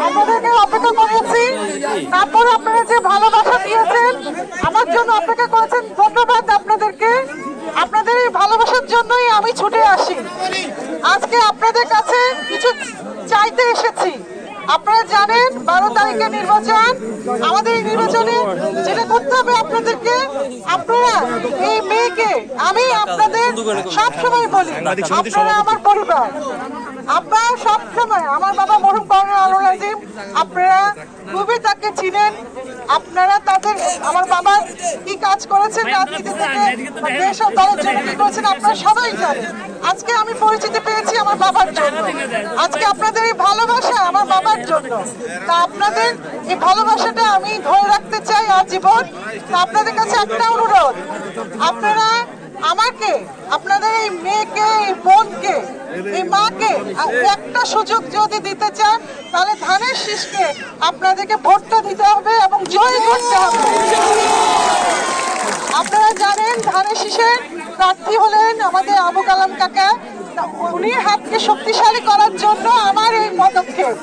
আপনাদেরকে অপেক্ষা করেছি, তারপর আপনারা যে ভালোবাসা দিয়েছেন, আমার জন্য অপেক্ষা করেছেন, ধন্যবাদ আপনাদেরকে। আপনাদের এই ভালোবাসার জন্যই আমি ছুটে আসি। আজকে আপনাদের কাছে কিছু চাইতে এসেছি। আপনারা জানেন 12 তারিখে নির্বাচন। আমাদের এই নির্বাচনে যেটা করতে হবে আপনাদেরকে, আপনারা এই মেয়েকে, আমি আপনাদের সবসময় বলি, আপনারা আমার পরিবার, আপনারা সবসময় আমার বাবা মরহুম কর্নেল আনোয়ার আজিম, আপনারা খুবই তাকে চিনেন। আপনারা তাদের, আমার বাবা কি কাজ করেছেন রাজনীতি থেকে দেশ ও দলের জন্য কি করেছেন আপনারা সবাই জানেন। আজকে আমি পরিচিতি পেয়েছি আমার বাবার জন্য, আজকে আপনাদের এই ভালোবাসা আমার বাবার জন্য। তা আপনাদের এই ভালোবাসাটা আমি ধরে রাখতে চাই আজীবন। তা আপনাদের কাছে একটা অনুরোধ, আপনারা আমাকে, আপনাদের এই মেয়েকে, এই বোনকে, এই মাকে একটা সুযোগ যদি দিতে চান, তাহলে ধানের শীষকে আপনাদেরকে ভোটটা দিতে হবে এবং জয় করতে হবে। আপনারা জানেন ধানের শীষের প্রার্থী হলেন আমাদের আবু কালাম কাকা। উনি হাতকে শক্তিশালী করার জন্য আমার এই পদক্ষেপ।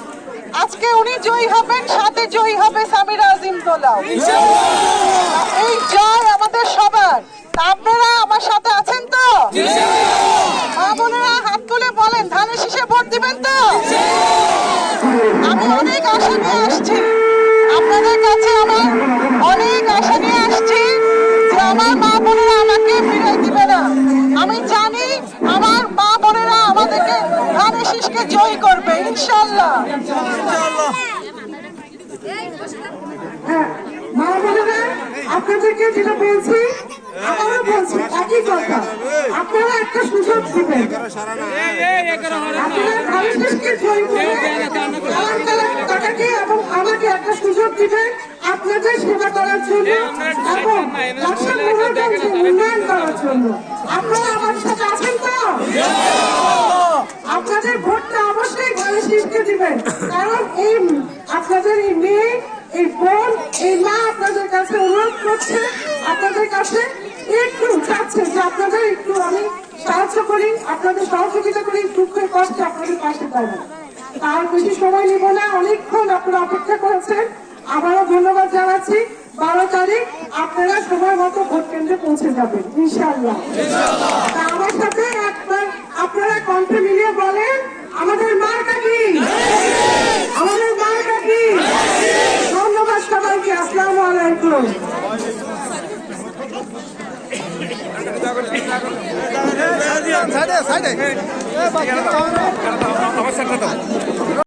আজকে উনি জয়ী হবেন, সাথে জয়ী হবে সামিরা আজিম দোলাও। এই জয় আমাদের সবার। আপনারা আমার সাথে আছেন তো? মা বোনেরা হাত তুলে বলেন, ধানের শীষে ভোট দিবেন তো? আমি অনেক আশা নিয়ে আসছি আপনাদের কাছে, আমার অনেক আশা নিয়ে আসছি যে আমার মা বোনেরা আমাকে ফিরে দিবে না। আমি জানি আমার মা বোনেরা আমাদেরকে ধানের শীষকে জয়ী করবে ইনশাআল্লাহ। মা বোনেরা আপনাদেরকে যেটা বলছি, আবারও বলছি একই কথা, আপনারা একটা সুযোগ দিবেন, আপনারা ধানের শীষকে জয়ী করে কাকাকে এবং আমাকে একটা সুযোগ দিবেন আপনাদের সেবা করার জন্য এবং উন্নয়ন করার জন্য। আপনারা আমার সাথে আছেন তো? আপনাদের ভোটটা অবশ্যই ধানের শীষকে দিবেন, কারণ এই আপনাদের এই মেয়ে, এই বোন, এই মা আপনাদের কাছে অনুরোধ করছে, আপনাদের কাছে একটু চাচ্ছে যে আপনাদের একটু আমি সাহায্য করি, আপনাদের সহযোগিতা করি, দুঃখের কষ্টে আপনাদের পাশে পাবেন। তার বেশি সময় নিব না, অনেকক্ষণ আপনারা অপেক্ষা করেছেন। আবারও ধন্যবাদ জানাচ্ছি। 12 তারিখ আপনারা সময় মতো ভোট কেন্দ্রে পৌঁছে যাবেন ইনশাআল্লাহ। আমার সাথে একবার আপনারা কণ্ঠে মিলিয়ে বলেন, আমাদের মার্কা কি? আমাদের মার্কা কি? ধন্যবাদ সবাইকে। আসসালামু আলাইকুম। সাইডে